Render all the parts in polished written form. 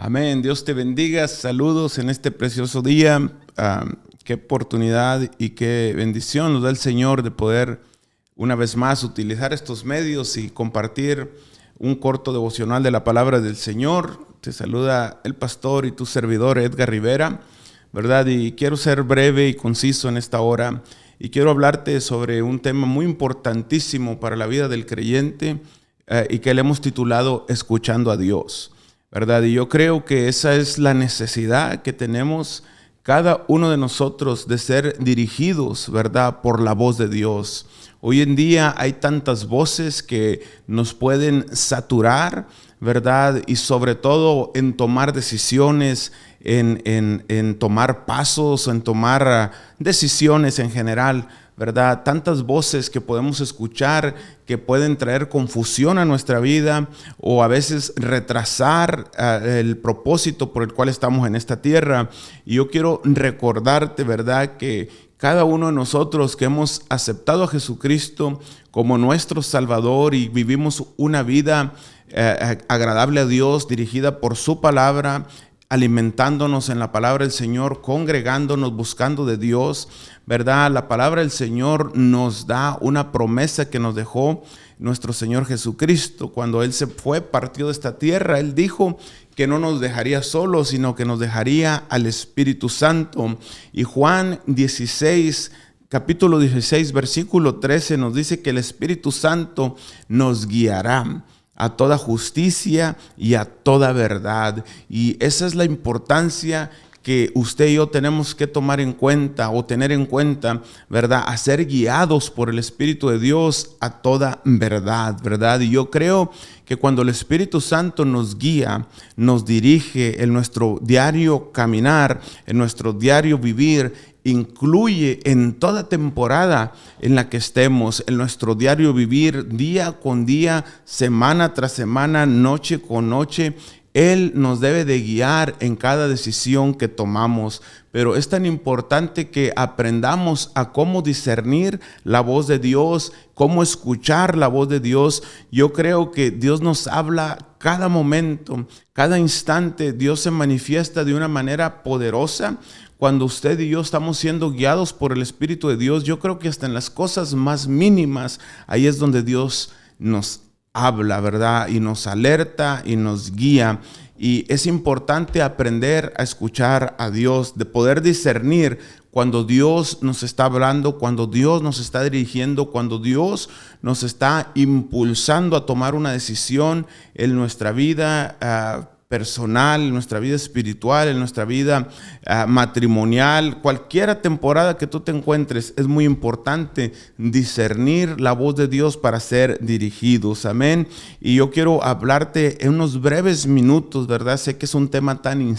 Amén. Dios te bendiga. Saludos en este precioso día. Qué oportunidad y qué bendición nos da el Señor de poder una vez más utilizar estos medios y compartir un corto devocional de la palabra del Señor. Te saluda el pastor y tu servidor Edgar Rivera, ¿verdad? Y quiero ser breve y conciso en esta hora y quiero hablarte sobre un tema muy importantísimo para la vida del creyente y que le hemos titulado Escuchando a Dios, ¿verdad? Y yo creo que esa es la necesidad que tenemos cada uno de nosotros de ser dirigidos, ¿verdad?, por la voz de Dios. Hoy en día hay tantas voces que nos pueden saturar, ¿verdad? Y sobre todo en tomar decisiones, en tomar pasos, en tomar decisiones en general, ¿verdad? Tantas voces que podemos escuchar que pueden traer confusión a nuestra vida o a veces retrasar el propósito por el cual estamos en esta tierra. Y yo quiero recordarte, ¿verdad?, que cada uno de nosotros que hemos aceptado a Jesucristo como nuestro Salvador y vivimos una vida agradable a Dios, dirigida por su palabra, alimentándonos en la palabra del Señor, congregándonos, buscando de Dios, ¿verdad? La palabra del Señor nos da una promesa que nos dejó nuestro Señor Jesucristo. Cuando Él se fue, partió de esta tierra, Él dijo que no nos dejaría solos, sino que nos dejaría al Espíritu Santo. Y Juan 16, capítulo 16, versículo 13 nos dice que el Espíritu Santo nos guiará a toda justicia y a toda verdad. Y esa es la importancia que usted y yo tenemos que tomar en cuenta o tener en cuenta, ¿verdad? A ser guiados por el Espíritu de Dios a toda verdad, ¿verdad? Y yo creo que cuando el Espíritu Santo nos guía, nos dirige en nuestro diario caminar, en nuestro diario vivir, incluye en toda temporada en la que estemos, en nuestro diario vivir, día con día, semana tras semana, noche con noche, Él nos debe de guiar en cada decisión que tomamos. Pero es tan importante que aprendamos a cómo discernir la voz de Dios, cómo escuchar la voz de Dios. Yo creo que Dios nos habla cada momento, cada instante. Dios se manifiesta de una manera poderosa. Cuando usted y yo estamos siendo guiados por el Espíritu de Dios, yo creo que hasta en las cosas más mínimas, ahí es donde Dios nos habla, ¿verdad? Y nos alerta y nos guía. Y es importante aprender a escuchar a Dios, de poder discernir cuando Dios nos está hablando, cuando Dios nos está dirigiendo, cuando Dios nos está impulsando a tomar una decisión en nuestra vida personal, en nuestra vida espiritual, en nuestra vida matrimonial. Cualquier temporada que tú te encuentres, es muy importante discernir la voz de Dios para ser dirigidos. Amén. Y yo quiero hablarte en unos breves minutos, ¿verdad? Sé que es un tema tan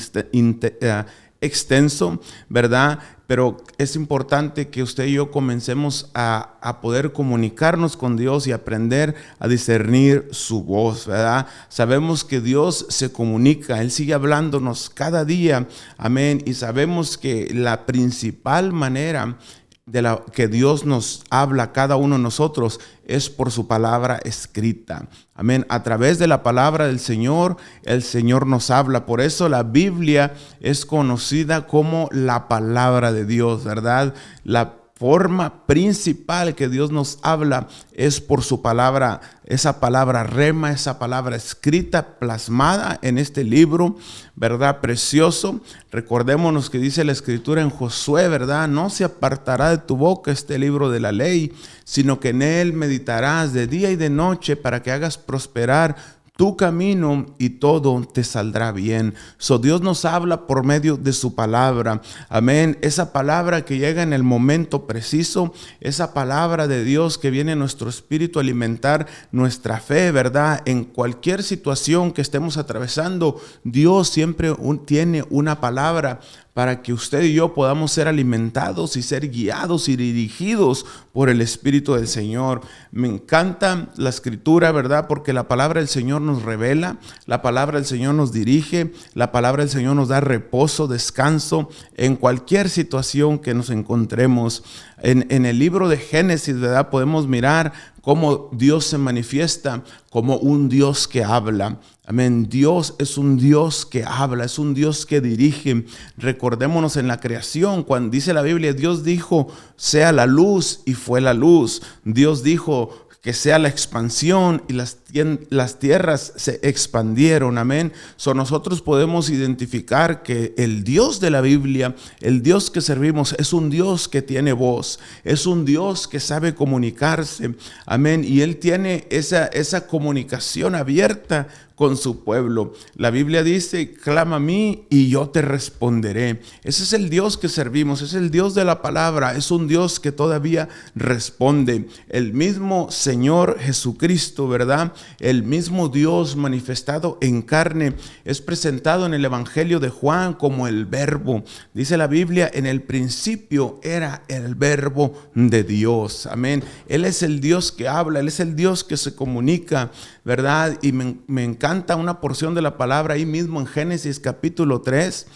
extenso, ¿verdad? Pero es importante que usted y yo comencemos a poder comunicarnos con Dios y aprender a discernir su voz, ¿verdad? Sabemos que Dios se comunica, Él sigue hablándonos cada día, amén. Y sabemos que la principal manera de la que Dios nos habla a cada uno de nosotros es por su palabra escrita. Amén. A través de la palabra del Señor, el Señor nos habla. Por eso la Biblia es conocida como la palabra de Dios, ¿verdad? La forma principal que Dios nos habla es por su palabra, esa palabra rema, esa palabra escrita, plasmada en este libro, ¿verdad? Precioso. Recordémonos que dice la Escritura en Josué, ¿verdad? No se apartará de tu boca este libro de la ley, sino que en él meditarás de día y de noche para que hagas prosperar tu camino y todo te saldrá bien. Dios nos habla por medio de su palabra. Amén. Esa palabra que llega en el momento preciso, esa palabra de Dios que viene a nuestro espíritu a alimentar nuestra fe, ¿verdad? En cualquier situación que estemos atravesando, Dios siempre tiene una palabra para que usted y yo podamos ser alimentados y ser guiados y dirigidos por el Espíritu del Señor. Me encanta la Escritura, ¿verdad? Porque la palabra del Señor nos revela, la palabra del Señor nos dirige, la palabra del Señor nos da reposo, descanso en cualquier situación que nos encontremos. En el libro de Génesis, ¿verdad? Podemos mirar cómo Dios se manifiesta como un Dios que habla. Amén. Dios es un Dios que habla, es un Dios que dirige. Recordémonos en la creación, cuando dice la Biblia, Dios dijo, sea la luz, y fue la luz. Dios dijo que sea la expansión, y las tierras se expandieron. Amén. Nosotros podemos identificar que el Dios de la Biblia, el Dios que servimos, es un Dios que tiene voz, es un Dios que sabe comunicarse. Amén. Y Él tiene esa comunicación abierta con su pueblo. La Biblia dice, clama a mí y yo te responderé. Ese es el Dios que servimos, es el Dios de la palabra, es un Dios que todavía responde. El mismo Señor Jesucristo, ¿verdad? El mismo Dios manifestado en carne es presentado en el Evangelio de Juan como el Verbo. Dice la Biblia, en el principio era el Verbo de Dios. Amén. Él es el Dios que habla, Él es el Dios que se comunica, ¿verdad? Y me encanta una porción de la palabra ahí mismo en Génesis capítulo 3,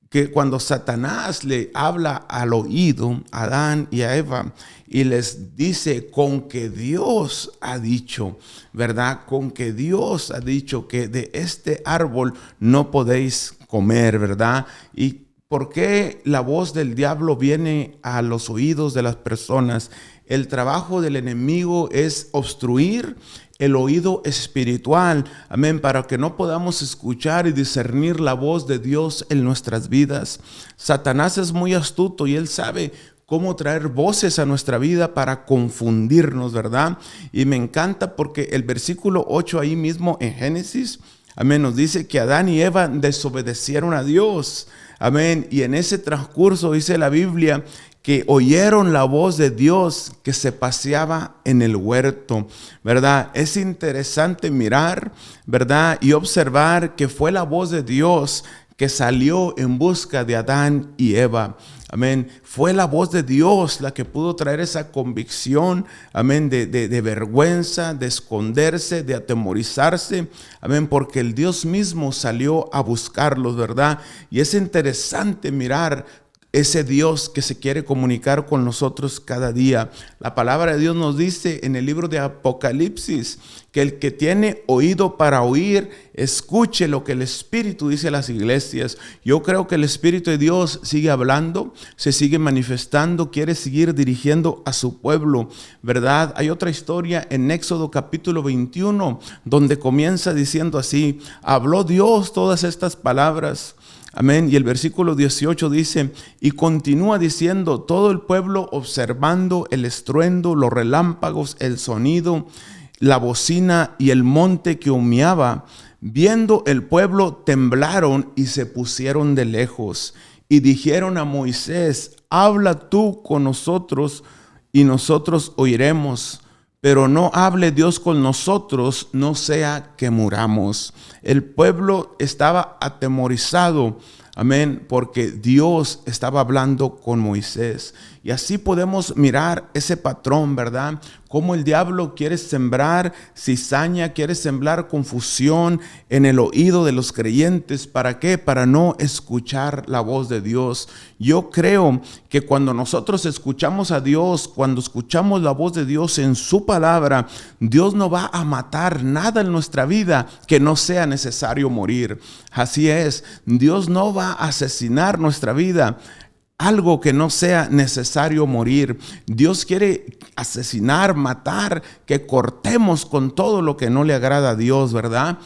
que cuando Satanás le habla al oído a Adán y a Eva y les dice, con que Dios ha dicho, ¿verdad? Con que Dios ha dicho que de este árbol no podéis comer, ¿verdad? Y ¿por qué la voz del diablo viene a los oídos de las personas? El trabajo del enemigo es obstruir el oído espiritual, amén, para que no podamos escuchar y discernir la voz de Dios en nuestras vidas. Satanás es muy astuto y él sabe cómo traer voces a nuestra vida para confundirnos, ¿verdad? Y me encanta porque el versículo 8 ahí mismo en Génesis, amén, nos dice que Adán y Eva desobedecieron a Dios, amén, y en ese transcurso dice la Biblia que oyeron la voz de Dios que se paseaba en el huerto, ¿verdad? Es interesante mirar, ¿verdad? Y observar que fue la voz de Dios que salió en busca de Adán y Eva. Amén. Fue la voz de Dios la que pudo traer esa convicción, amén, de vergüenza, de esconderse, de atemorizarse, amén, porque el Dios mismo salió a buscarlos, ¿verdad? Y es interesante mirar ese Dios que se quiere comunicar con nosotros cada día. La palabra de Dios nos dice en el libro de Apocalipsis que el que tiene oído para oír, escuche lo que el Espíritu dice a las iglesias. Yo creo que el Espíritu de Dios sigue hablando, se sigue manifestando, quiere seguir dirigiendo a su pueblo, ¿verdad? Hay otra historia en Éxodo capítulo 21, donde comienza diciendo así, habló Dios todas estas palabras. Amén. Y el versículo 18 dice, y continúa diciendo, todo el pueblo observando el estruendo, los relámpagos, el sonido, la bocina y el monte que humeaba, viendo el pueblo temblaron y se pusieron de lejos. Y dijeron a Moisés, habla tú con nosotros y nosotros oiremos. Pero no hable Dios con nosotros, no sea que muramos. El pueblo estaba atemorizado, amén, porque Dios estaba hablando con Moisés. Y así podemos mirar ese patrón, ¿verdad? Cómo el diablo quiere sembrar cizaña, quiere sembrar confusión en el oído de los creyentes. ¿Para qué? Para no escuchar la voz de Dios. Yo creo que cuando nosotros escuchamos a Dios, cuando escuchamos la voz de Dios en su palabra, Dios no va a matar nada en nuestra vida que no sea necesario morir. Así es, Dios no va a asesinar nuestra vida, algo que no sea necesario morir. Dios quiere asesinar, matar, que cortemos con todo lo que no le agrada a Dios, ¿verdad?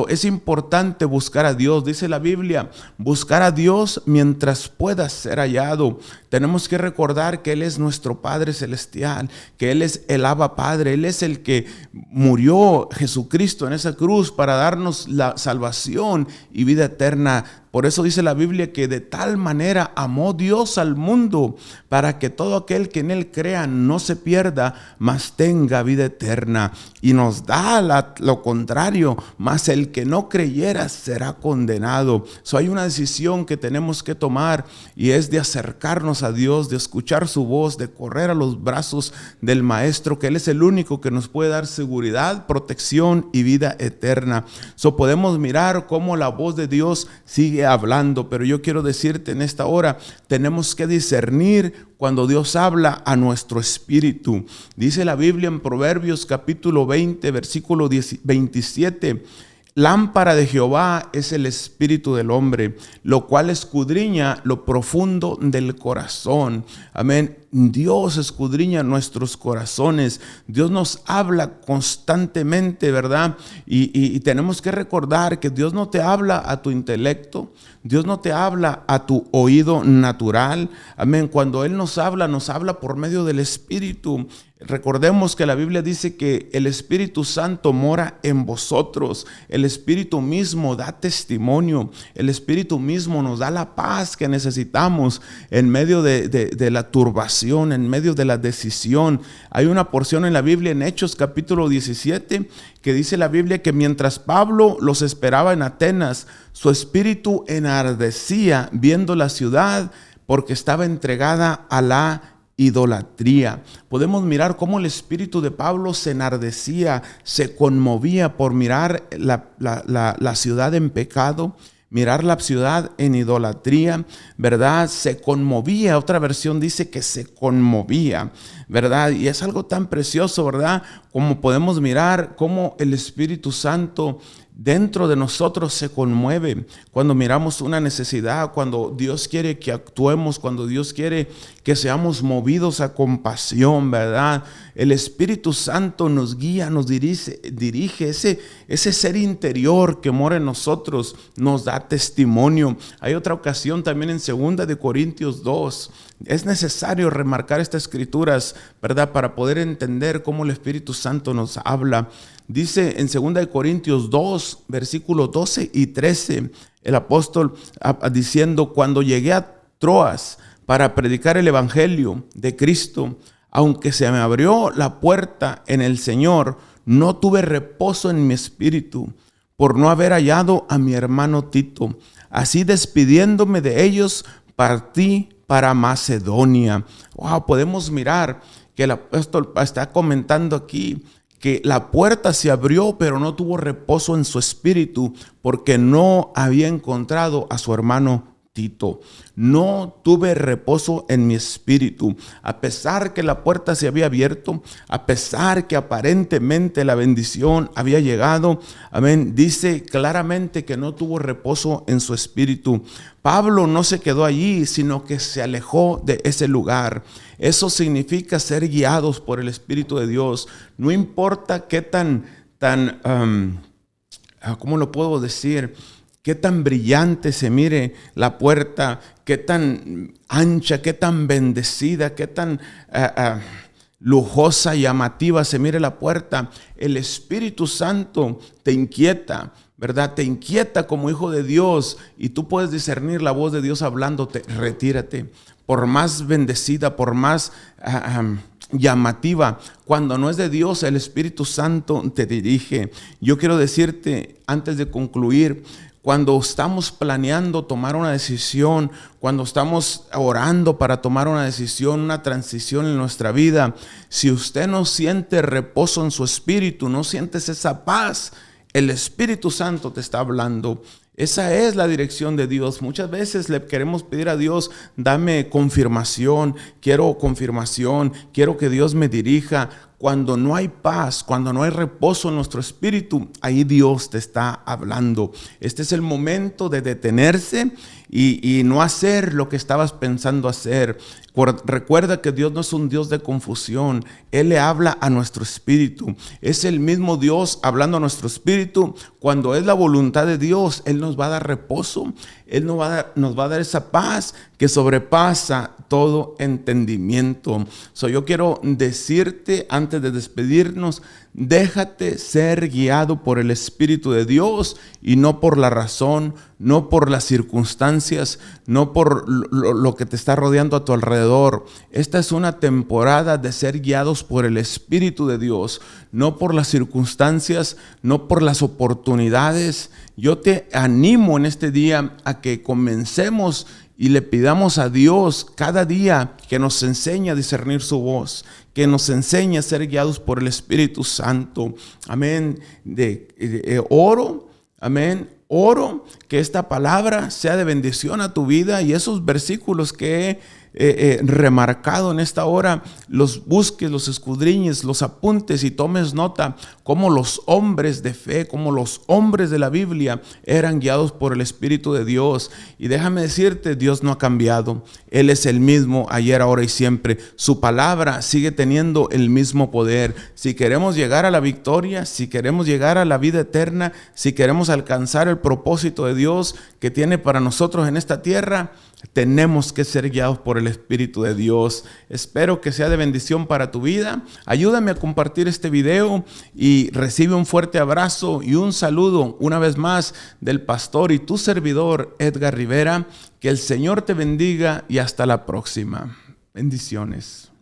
Es importante buscar a Dios. Dice la Biblia, buscar a Dios mientras pueda ser hallado. Tenemos que recordar que Él es nuestro Padre Celestial, que Él es el Abba Padre. Él es el que murió, Jesucristo, en esa cruz para darnos la salvación y vida eterna. Por eso dice la Biblia que de tal manera amó Dios al mundo para que todo aquel que en Él crea no se pierda, mas tenga vida eterna. Y nos da lo contrario, mas el que no creyera será condenado. Hay una decisión que tenemos que tomar y es de acercarnos a Dios, de escuchar su voz, de correr a los brazos del Maestro, que Él es el único que nos puede dar seguridad, protección y vida eterna. Podemos mirar cómo la voz de Dios sigue esté hablando, pero yo quiero decirte en esta hora, tenemos que discernir cuando Dios habla a nuestro espíritu. Dice la Biblia en Proverbios capítulo 20, versículo 27, lámpara de Jehová es el espíritu del hombre, lo cual escudriña lo profundo del corazón. Amén. Dios escudriña nuestros corazones. Dios nos habla constantemente, ¿verdad? Y tenemos que recordar que Dios no te habla a tu intelecto. Dios no te habla a tu oído natural. Amén. Cuando Él nos habla por medio del Espíritu. Recordemos que la Biblia dice que el Espíritu Santo mora en vosotros. El Espíritu mismo da testimonio. El Espíritu mismo nos da la paz que necesitamos en medio de la turbación, en medio de la decisión. Hay una porción en la Biblia, en Hechos capítulo 17, que dice la Biblia que mientras Pablo los esperaba en Atenas, su espíritu enardecía viendo la ciudad porque estaba entregada a la idolatría. Podemos mirar cómo el espíritu de Pablo se enardecía, se conmovía por mirar la ciudad en pecado, mirar la ciudad en idolatría, ¿verdad? Se conmovía. Otra versión dice que se conmovía, ¿verdad? Y es algo tan precioso, ¿verdad? Como podemos mirar cómo el Espíritu Santo dentro de nosotros se conmueve cuando miramos una necesidad, cuando Dios quiere que actuemos, cuando Dios quiere que seamos movidos a compasión, ¿verdad? El Espíritu Santo nos guía, nos dirige ese ser interior que mora en nosotros, nos da testimonio. Hay otra ocasión también en 2 de Corintios 2. Es necesario remarcar estas escrituras, ¿verdad? Para poder entender cómo el Espíritu Santo nos habla. Dice en 2 de Corintios 2, versículos 12 y 13, el apóstol diciendo: cuando llegué a Troas para predicar el evangelio de Cristo, aunque se me abrió la puerta en el Señor, no tuve reposo en mi espíritu por no haber hallado a mi hermano Tito. Así, despidiéndome de ellos, partí para Macedonia. Wow, podemos mirar que el apóstol está comentando aquí que la puerta se abrió, pero no tuvo reposo en su espíritu porque no había encontrado a su hermano Tito. No tuve reposo en mi espíritu. A pesar que la puerta se había abierto, a pesar que aparentemente la bendición había llegado, amén, dice claramente que no tuvo reposo en su espíritu. Pablo no se quedó allí, sino que se alejó de ese lugar. Eso significa ser guiados por el Espíritu de Dios. No importa qué ¿cómo lo puedo decir? Qué tan brillante se mire la puerta, qué tan ancha, qué tan bendecida, qué tan lujosa y llamativa se mire la puerta. El Espíritu Santo te inquieta, ¿verdad? Te inquieta como hijo de Dios y tú puedes discernir la voz de Dios hablándote. Retírate. Por más bendecida, por más llamativa, cuando no es de Dios, el Espíritu Santo te dirige. Yo quiero decirte, antes de concluir, cuando estamos planeando tomar una decisión, cuando estamos orando para tomar una decisión, una transición en nuestra vida, si usted no siente reposo en su espíritu, no sientes esa paz, el Espíritu Santo te está hablando. Esa es la dirección de Dios. Muchas veces le queremos pedir a Dios: dame confirmación, quiero que Dios me dirija. Cuando no hay paz, cuando no hay reposo en nuestro espíritu, ahí Dios te está hablando. Este es el momento de detenerse y no hacer lo que estabas pensando hacer. Recuerda que Dios no es un Dios de confusión. Él le habla a nuestro espíritu. Es el mismo Dios hablando a nuestro espíritu. Cuando es la voluntad de Dios, Él nos va a dar reposo. Él nos va a dar esa paz que sobrepasa todo entendimiento. Yo quiero decirte antes de despedirnos: déjate ser guiado por el Espíritu de Dios y no por la razón, no por las circunstancias, no por lo que te está rodeando a tu alrededor. Esta es una temporada de ser guiados por el Espíritu de Dios, no por las circunstancias, no por las oportunidades. Yo te animo en este día a que comencemos y le pidamos a Dios cada día que nos enseñe a discernir su voz, que nos enseñe a ser guiados por el Espíritu Santo. Amén. Oro, amén. oro que esta palabra sea de bendición a tu vida y esos versículos que he remarcado en esta hora, los busques, los escudriñes, los apuntes y tomes nota cómo los hombres de fe, cómo los hombres de la Biblia eran guiados por el Espíritu de Dios. Y déjame decirte, Dios no ha cambiado. Él es el mismo ayer, ahora y siempre. Su palabra sigue teniendo el mismo poder. Si queremos llegar a la victoria, si queremos llegar a la vida eterna, si queremos alcanzar el propósito de Dios que tiene para nosotros en esta tierra, tenemos que ser guiados por el Espíritu de Dios. Espero que sea de bendición para tu vida. Ayúdame a compartir este video y recibe un fuerte abrazo y un saludo una vez más del pastor y tu servidor Edgar Rivera. Que el Señor te bendiga y hasta la próxima. Bendiciones.